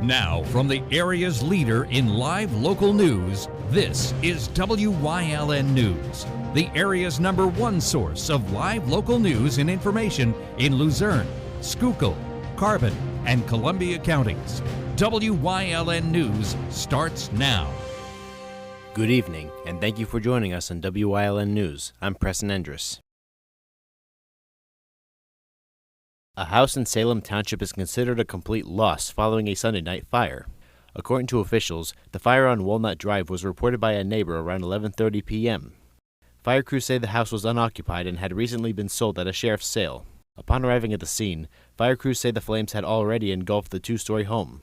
Now, from the area's leader in live local news, this is WYLN News, the area's #1 source of live local news and information in Luzerne, Schuylkill, Carbon, and Columbia counties. WYLN News starts now. Good evening, and thank you for joining us on WYLN News. I'm Preston Endress. A house in Salem Township is considered a complete loss following a Sunday night fire. According to officials, the fire on Walnut Drive was reported by a neighbor around 11:30 p.m. Fire crews say the house was unoccupied and had recently been sold at a sheriff's sale. Upon arriving at the scene, fire crews say the flames had already engulfed the two-story home.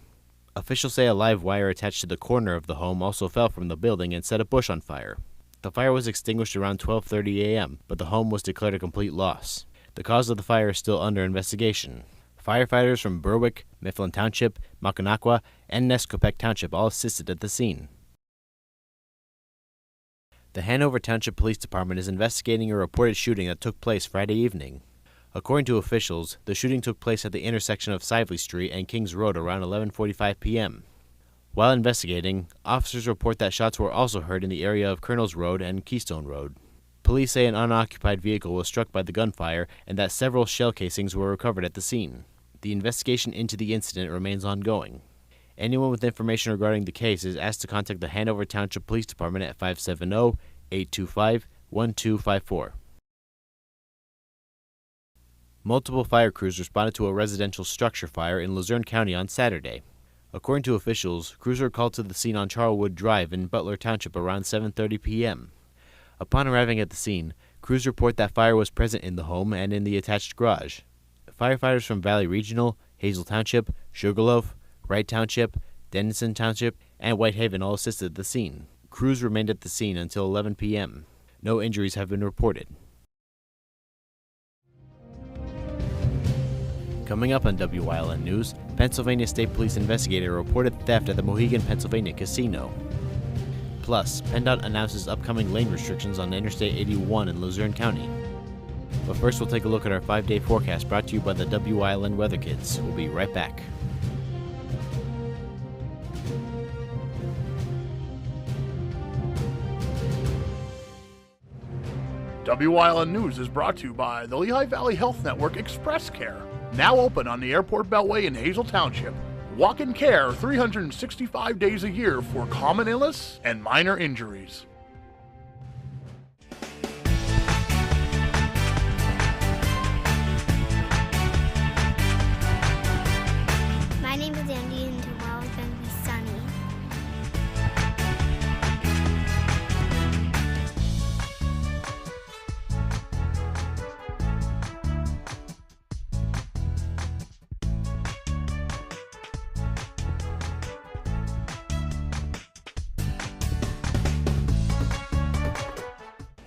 Officials say a live wire attached to the corner of the home also fell from the building and set a bush on fire. The fire was extinguished around 12:30 a.m., but the home was declared a complete loss. The cause of the fire is still under investigation. Firefighters from Berwick, Mifflin Township, Mackinac, and Nescopeck Township all assisted at the scene. The Hanover Township Police Department is investigating a reported shooting that took place Friday evening. According to officials, the shooting took place at the intersection of Sively Street and Kings Road around 11:45 p.m. While investigating, officers report that shots were also heard in the area of Colonels Road and Keystone Road. Police say an unoccupied vehicle was struck by the gunfire and that several shell casings were recovered at the scene. The investigation into the incident remains ongoing. Anyone with information regarding the case is asked to contact the Hanover Township Police Department at 570-825-1254. Multiple fire crews responded to a residential structure fire in Luzerne County on Saturday. According to officials, crews were called to the scene on Charlwood Drive in Butler Township around 7:30 p.m. Upon arriving at the scene, crews report that fire was present in the home and in the attached garage. Firefighters from Valley Regional, Hazel Township, Sugarloaf, Wright Township, Dennison Township, and Whitehaven all assisted at the scene. Crews remained at the scene until 11 p.m. No injuries have been reported. Coming up on WYLN News, Pennsylvania State Police investigated a reported theft at the Mohegan, Pennsylvania casino. Plus, PennDOT announces upcoming lane restrictions on Interstate 81 in Luzerne County. But first, we'll take a look at our 5-day forecast brought to you by the WYLN Weather Kids. We'll be right back. WYLN News is brought to you by the Lehigh Valley Health Network Express Care, now open on the Airport Beltway in Hazel Township. Walk-in care 365 days a year for common illness and minor injuries. My name is Andy and tomorrow is going to be sunny.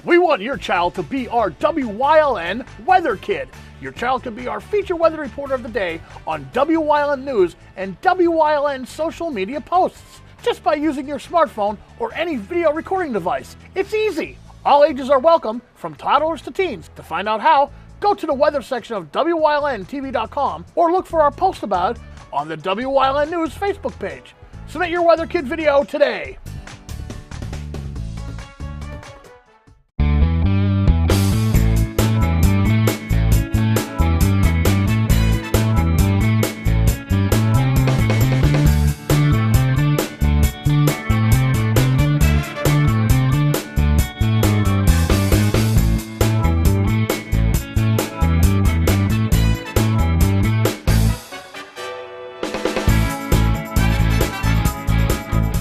We want your child to be our WYLN Weather Kid. Your child can be our feature weather reporter of the day on WYLN News and WYLN social media posts just by using your smartphone or any video recording device. It's easy. All ages are welcome, from toddlers to teens. To find out how, go to the weather section of WYLNTV.com or look for our post about it on the WYLN News Facebook page. Submit your Weather Kid video today.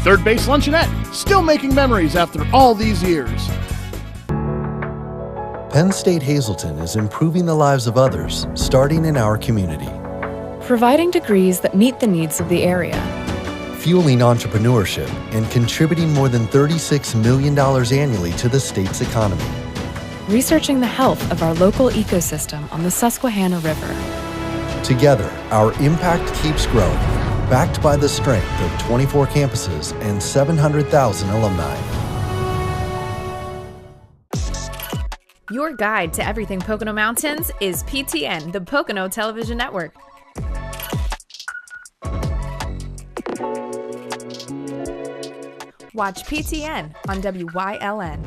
Third Base Luncheonette, still making memories after all these years. Penn State Hazleton is improving the lives of others, starting in our community. Providing degrees that meet the needs of the area. Fueling entrepreneurship and contributing more than $36 million annually to the state's economy. Researching the health of our local ecosystem on the Susquehanna River. Together, our impact keeps growing. Backed by the strength of 24 campuses and 700,000 alumni. Your guide to everything Pocono Mountains is PTN, the Pocono Television Network. Watch PTN on WYLN.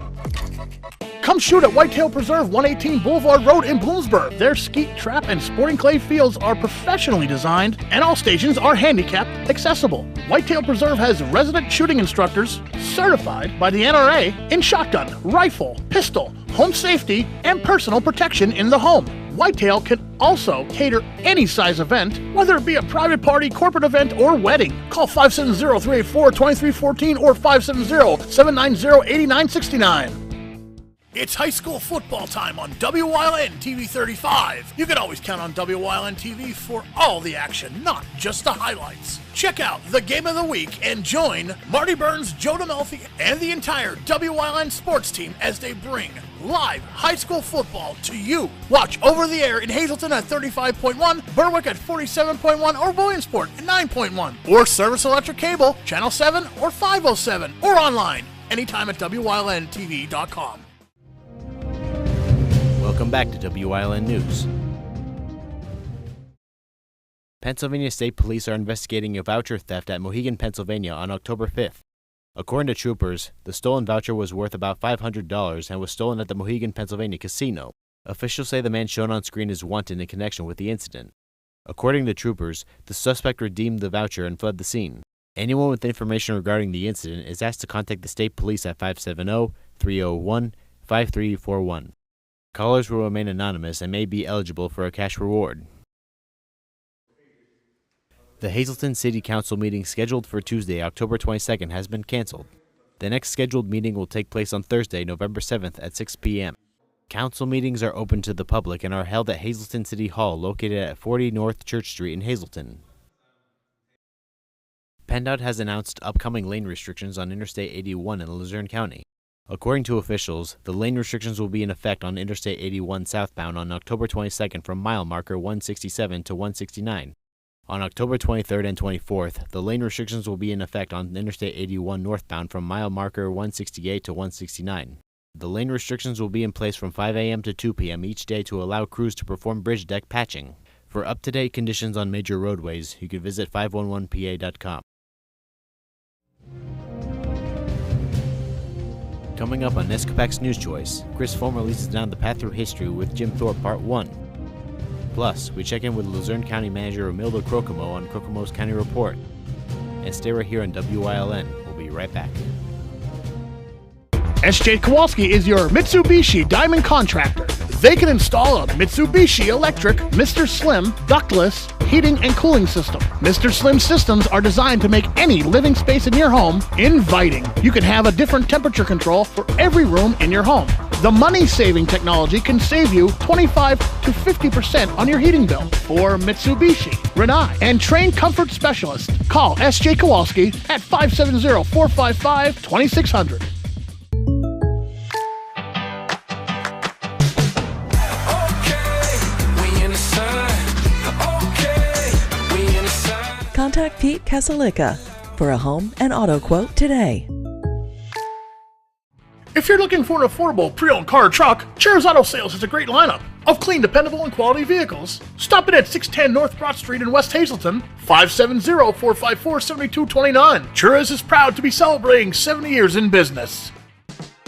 Come shoot at Whitetail Preserve, 118 Boulevard Road in Bloomsburg. Their skeet, trap, and sporting clay fields are professionally designed, and all stations are handicap accessible. Whitetail Preserve has resident shooting instructors certified by the NRA in shotgun, rifle, pistol, home safety, and personal protection in the home. Whitetail can also cater any size event, whether it be a private party, corporate event, or wedding. Call 570-384-2314 or 570-790-8969. It's high school football time on WYLN TV 35. You can always count on WYLN TV for all the action, not just the highlights. Check out the Game of the Week and join Marty Burns, Joe DeMelfi, and the entire WYLN sports team as they bring live high school football to you. Watch over the air in Hazleton at 35.1, Berwick at 47.1, or Williamsport at 9.1, or Service Electric Cable, Channel 7 or 507, or online anytime at WYLNTV.com. Welcome back to WYLN News. Pennsylvania State Police are investigating a voucher theft at Mohegan, Pennsylvania on October 5th. According to troopers, the stolen voucher was worth about $500 and was stolen at the Mohegan, Pennsylvania casino. Officials say the man shown on screen is wanted in connection with the incident. According to troopers, the suspect redeemed the voucher and fled the scene. Anyone with information regarding the incident is asked to contact the state police at 570-301-5341. Callers will remain anonymous and may be eligible for a cash reward. The Hazleton City Council meeting scheduled for Tuesday, October 22nd has been canceled. The next scheduled meeting will take place on Thursday, November 7th at 6 p.m. Council meetings are open to the public and are held at Hazleton City Hall, located at 40 North Church Street in Hazleton. PennDOT has announced upcoming lane restrictions on Interstate 81 in Luzerne County. According to officials, the lane restrictions will be in effect on Interstate 81 southbound on October 22nd from mile marker 167 to 169. On October 23rd and 24th, the lane restrictions will be in effect on Interstate 81 northbound from mile marker 168 to 169. The lane restrictions will be in place from 5 a.m. to 2 p.m. each day to allow crews to perform bridge deck patching. For up-to-date conditions on major roadways, you can visit 511pa.com. Coming up on Nescapac's News Choice, Chris Foam releases Down the Path Through History with Jim Thorpe Part 1. Plus, we check in with Luzerne County Manager Romildo Crocomo on Crocomo's County Report. And stay right here on WYLN. We'll be right back. SJ Kowalski is your Mitsubishi Diamond Contractor. They can install a Mitsubishi electric Mr. Slim ductless heating and cooling system. Mr. Slim systems are designed to make any living space in your home inviting. You can have a different temperature control for every room in your home. The money-saving technology can save you 25 to 50% on your heating bill. For Mitsubishi, Renai, and trained comfort specialists, call SJ Kowalski at 570-455-2600. Contact Pete Casalica for a home and auto quote today. If you're looking for an affordable pre-owned car or truck, Cheers Auto Sales has a great lineup of clean, dependable, and quality vehicles. Stop in at 610 North Broad Street in West Hazleton, 570-454-7229. Cheers is proud to be celebrating 70 years in business.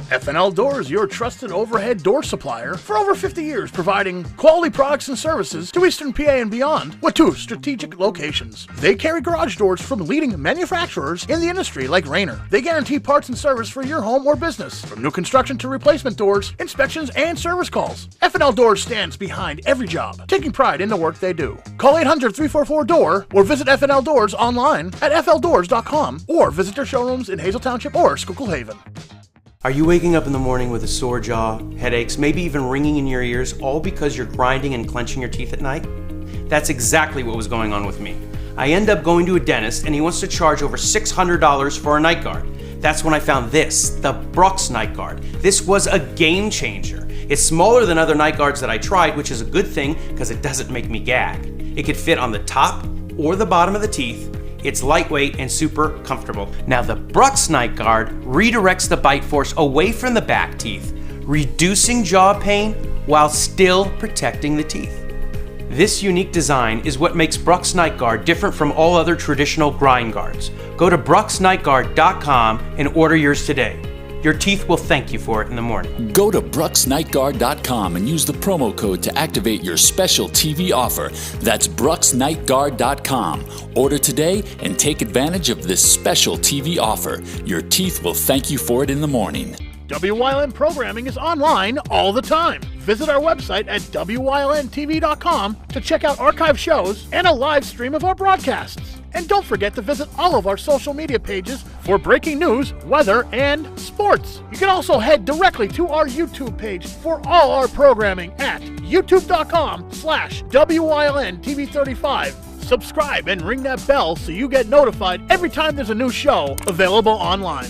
FNL Doors, your trusted overhead door supplier for over 50 years, providing quality products and services to Eastern PA and beyond with 2 strategic locations. They carry garage doors from leading manufacturers in the industry like Rainer. They guarantee parts and service for your home or business, from new construction to replacement doors, inspections, and service calls. FNL Doors stands behind every job, taking pride in the work they do. Call 800-344-DOOR or visit FNL Doors online at fldoors.com or visit their showrooms in Hazel Township or Schuylkill Haven. Are you waking up in the morning with a sore jaw, headaches, maybe even ringing in your ears, all because you're grinding and clenching your teeth at night? That's exactly what was going on with me. I end up going to a dentist and he wants to charge over $600 for a night guard. That's when I found this, the Brooks Night Guard. This was a game changer. It's smaller than other night guards that I tried, which is a good thing because it doesn't make me gag. It could fit on the top or the bottom of the teeth. It's lightweight and super comfortable. Now the Brooks Night Guard redirects the bite force away from the back teeth, reducing jaw pain while still protecting the teeth. This unique design is what makes Brux Night Guard different from all other traditional grind guards. Go to bruxnightguard.com and order yours today. Your teeth will thank you for it in the morning. Go to bruxnightguard.com and use the promo code to activate your special TV offer. That's bruxnightguard.com. Order today and take advantage of this special TV offer. Your teeth will thank you for it in the morning. WYLN programming is online all the time. Visit our website at WYLNTV.com to check out archive shows and a live stream of our broadcasts. And don't forget to visit all of our social media pages for breaking news, weather, and sports. You can also head directly to our YouTube page for all our programming at youtube.com/WYLNTV35. Subscribe and ring that bell so you get notified every time there's a new show available online.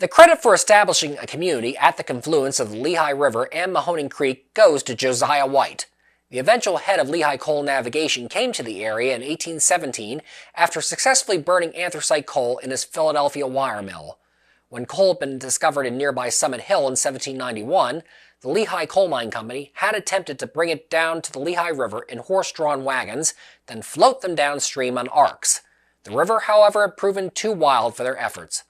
The credit for establishing a community at the confluence of the Lehigh River and Mahoning Creek goes to Josiah White. The eventual head of Lehigh Coal Navigation came to the area in 1817 after successfully burning anthracite coal in his Philadelphia wire mill. When coal had been discovered in nearby Summit Hill in 1791, the Lehigh Coal Mine Company had attempted to bring it down to the Lehigh River in horse-drawn wagons, then float them downstream on arks. The river, however, had proven too wild for their efforts.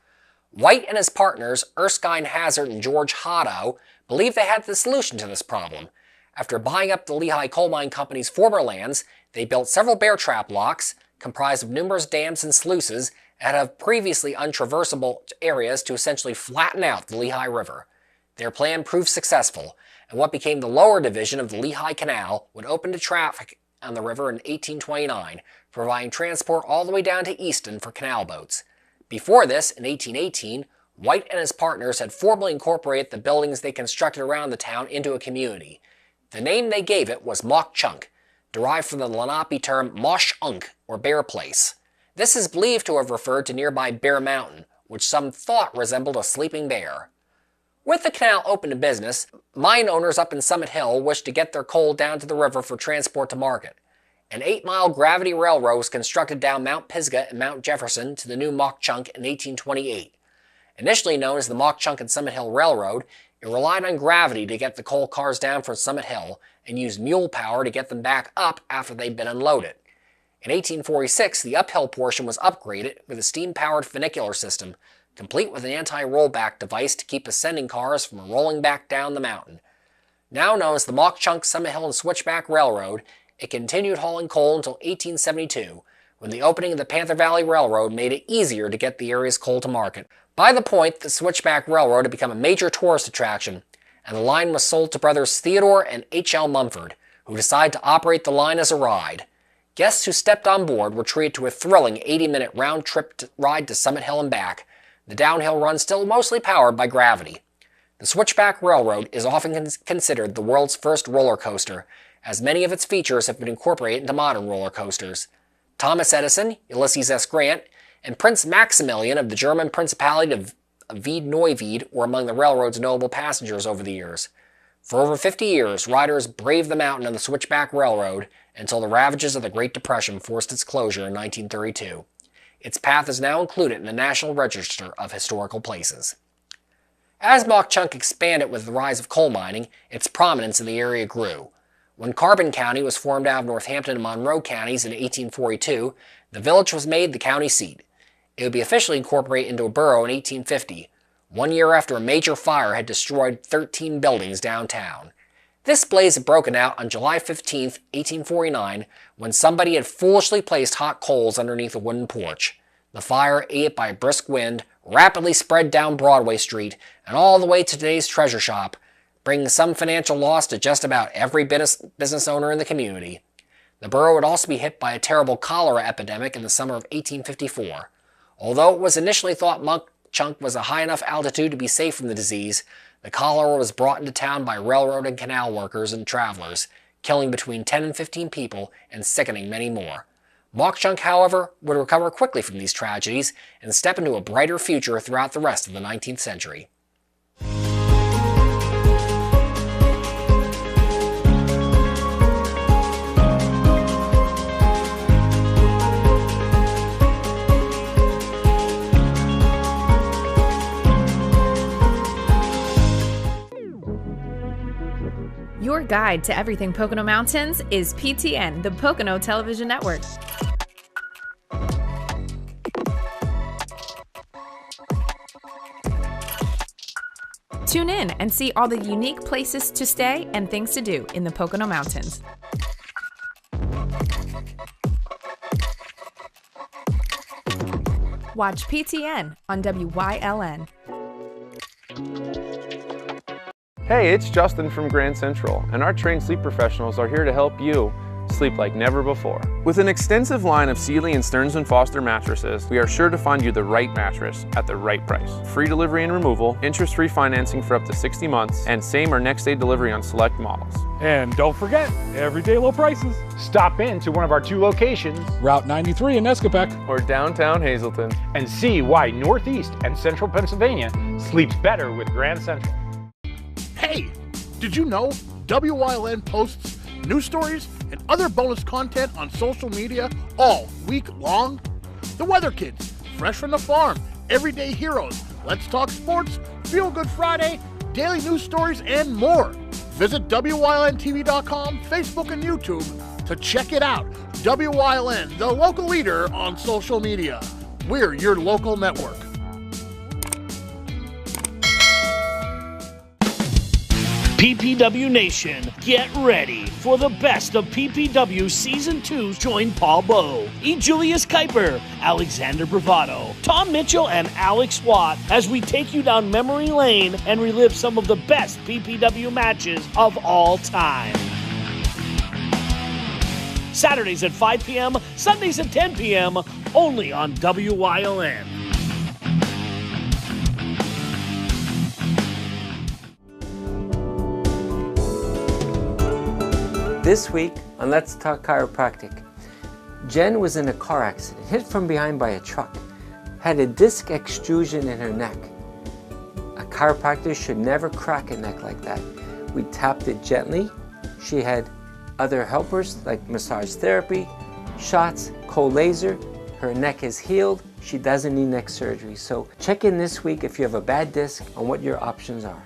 White and his partners, Erskine Hazard and George Hotto, believed they had the solution to this problem. After buying up the Lehigh Coal Mine Company's former lands, they built several bear trap locks, comprised of numerous dams and sluices, and of previously untraversable areas to essentially flatten out the Lehigh River. Their plan proved successful, and what became the lower division of the Lehigh Canal would open to traffic on the river in 1829, providing transport all the way down to Easton for canal boats. Before this, in 1818, White and his partners had formally incorporated the buildings they constructed around the town into a community. The name they gave it was Mauch Chunk, derived from the Lenape term Mosh Unk, or Bear Place. This is believed to have referred to nearby Bear Mountain, which some thought resembled a sleeping bear. With the canal open to business, mine owners up in Summit Hill wished to get their coal down to the river for transport to market. An 8-mile gravity railroad was constructed down Mount Pisgah and Mount Jefferson to the new Mauch Chunk in 1828. Initially known as the Mauch Chunk and Summit Hill Railroad, it relied on gravity to get the coal cars down from Summit Hill and used mule power to get them back up after they'd been unloaded. In 1846, the uphill portion was upgraded with a steam-powered funicular system, complete with an anti-rollback device to keep ascending cars from rolling back down the mountain. Now known as the Mauch Chunk, Summit Hill, and Switchback Railroad, it continued hauling coal until 1872, when the opening of the Panther Valley Railroad made it easier to get the area's coal to market. By the point, the Switchback Railroad had become a major tourist attraction, and the line was sold to brothers Theodore and H.L. Mumford, who decided to operate the line as a ride. Guests who stepped on board were treated to a thrilling 80-minute round-trip ride to Summit Hill and back, the downhill run still mostly powered by gravity. The Switchback Railroad is often considered the world's first roller coaster, as many of its features have been incorporated into modern roller coasters. Thomas Edison, Ulysses S. Grant, and Prince Maximilian of the German Principality of Wied-Neuwied were among the railroad's notable passengers over the years. For over 50 years, riders braved the mountain on the Switchback Railroad until the ravages of the Great Depression forced its closure in 1932. Its path is now included in the National Register of Historical Places. As Mauch Chunk expanded with the rise of coal mining, its prominence in the area grew. When Carbon County was formed out of Northampton and Monroe counties in 1842, the village was made the county seat. It would be officially incorporated into a borough in 1850, 1 year after a major fire had destroyed 13 buildings downtown. This blaze had broken out on July 15, 1849, when somebody had foolishly placed hot coals underneath a wooden porch. The fire, aided by a brisk wind, rapidly spread down Broadway Street and all the way to today's treasure shop, bringing some financial loss to just about every business owner in the community. The borough would also be hit by a terrible cholera epidemic in the summer of 1854. Although it was initially thought Mauch Chunk was a high enough altitude to be safe from the disease, the cholera was brought into town by railroad and canal workers and travelers, killing between 10 and 15 people and sickening many more. Mauch Chunk, however, would recover quickly from these tragedies and step into a brighter future throughout the rest of the 19th century. guide to everything Pocono Mountains is PTN, the Pocono Television Network. Tune in and see all the unique places to stay and things to do in the Pocono Mountains. Watch PTN on WYLN. Hey, it's Justin from Grand Central, and our trained sleep professionals are here to help you sleep like never before. With an extensive line of Sealy and Stearns & Foster mattresses, we are sure to find you the right mattress at the right price. Free delivery and removal, interest-free financing for up to 60 months, and same or next day delivery on select models. And don't forget, everyday low prices. Stop in to one of our 2 locations, Route 93 in Escapec, or downtown Hazleton, and see why Northeast and Central Pennsylvania sleeps better with Grand Central. Hey, did you know WYLN posts news stories and other bonus content on social media all week long? The Weather Kids, Fresh from the Farm, Everyday Heroes, Let's Talk Sports, Feel Good Friday, daily news stories, and more. Visit WYLNTV.com, Facebook, and YouTube to check it out. WYLN, the local leader on social media. We're your local network. PPW Nation, get ready for the best of PPW Season 2. Join Paul Bowe, E. Julius Kuiper, Alexander Bravado, Tom Mitchell, and Alex Watt as we take you down memory lane and relive some of the best PPW matches of all time. Saturdays at 5 p.m., Sundays at 10 p.m., only on WYLN. This week on Let's Talk Chiropractic, Jen was in a car accident, hit from behind by a truck, had a disc extrusion in her neck. A chiropractor should never crack a neck like that. We tapped it gently. She had other helpers like massage therapy, shots, cold laser. Her neck is healed. She doesn't need neck surgery. So check in this week if you have a bad disc on what your options are.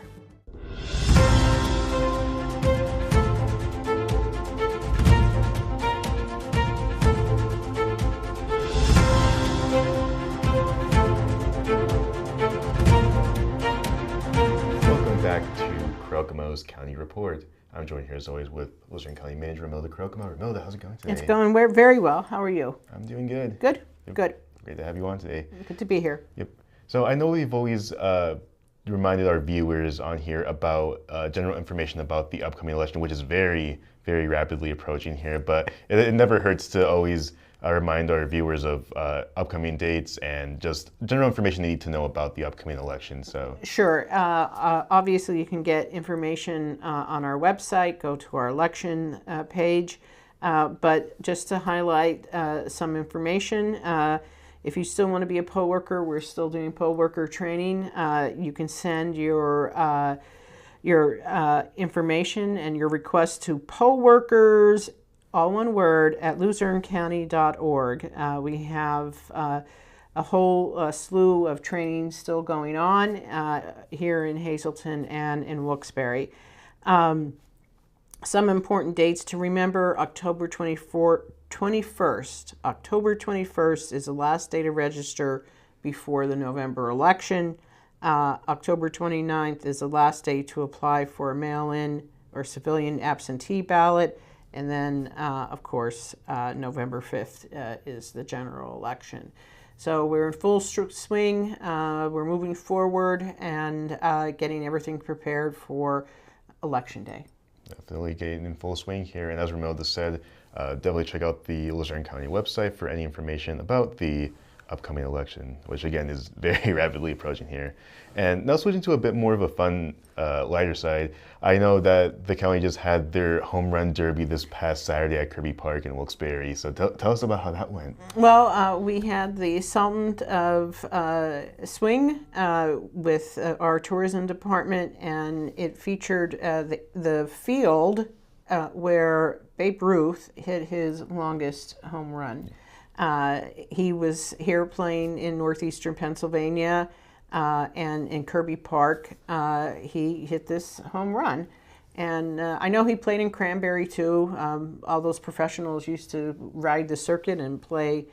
Kokomo's County Report. I'm joined here as always with Luzerne County Manager Imelda Kokomo. Imelda, how's it going today? It's going very well. How are you? I'm doing good. Good? Yep. Good. Great to have you on today. Good to be here. Yep. So I know we've always reminded our viewers on here about general information about the upcoming election, which is very, very rapidly approaching here, but it never hurts to always remind our viewers of upcoming dates and just general information they need to know about the upcoming election. So sure. Obviously, you can get information on our website. Go to our election page. But just to highlight some information, if you still want to be a poll worker, we're still doing poll worker training. You can send your information and your request to pollworkers, all one word, at LuzerneCounty.org. We have a whole slew of training still going on here in Hazleton and in Wilkes-Barre. Some important dates to remember: October 21st. October 21st is the last day to register before the November election. October 29th is the last day to apply for a mail-in or civilian absentee ballot. And then, of course, November 5th is the general election. So we're in full swing. We're moving forward and getting everything prepared for Election Day. Definitely getting in full swing here. And as Romelda said, definitely check out the Luzerne County website for any information about the upcoming election, which again is very rapidly approaching here. And now switching to a bit more of a fun, lighter side, I know that the county just had their home run derby this past Saturday at Kirby Park in Wilkes-Barre. So tell us about how that went. Well, we had the Sultan of Swing with our tourism department, and it featured the field where Babe Ruth hit his longest home run. He was here playing in northeastern Pennsylvania, and in Kirby Park, he hit this home run. And I know he played in Cranberry too. All those professionals used to ride the circuit and play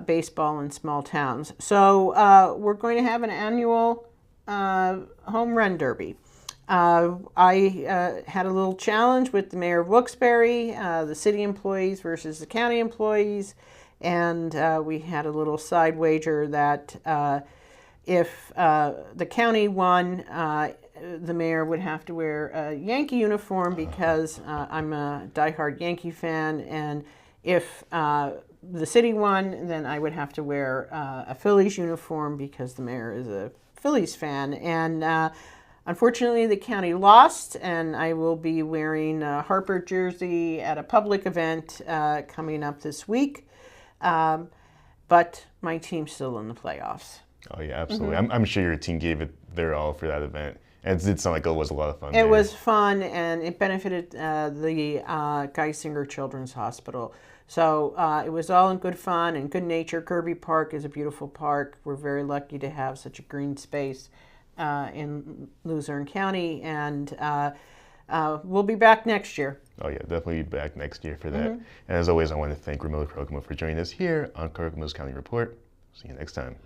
baseball in small towns. So we're going to have an annual home run derby. I had a little challenge with the mayor of Wilkes-Barre, the city employees versus the county employees, and we had a little side wager that if the county won, the mayor would have to wear a Yankee uniform because I'm a diehard Yankee fan, and if the city won, then I would have to wear a Phillies uniform because the mayor is a Phillies fan. And unfortunately, the county lost, and I will be wearing a Harper jersey at a public event coming up this week. But my team's still in the playoffs. Oh yeah, absolutely. I'm sure your team gave it their all for that event. And it did sound like it was a lot of fun. It was fun, and it benefited the Geisinger Children's Hospital. So it was all in good fun and good nature. Kirby Park is a beautiful park. We're very lucky to have such a green space in Luzerne County, and we'll be back next year. Oh yeah, definitely be back next year for that. And as always, I want to thank Romello Kokomo for joining us here on Kokomo's County Report. See you next time.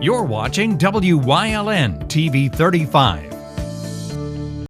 You're watching WYLN TV 35.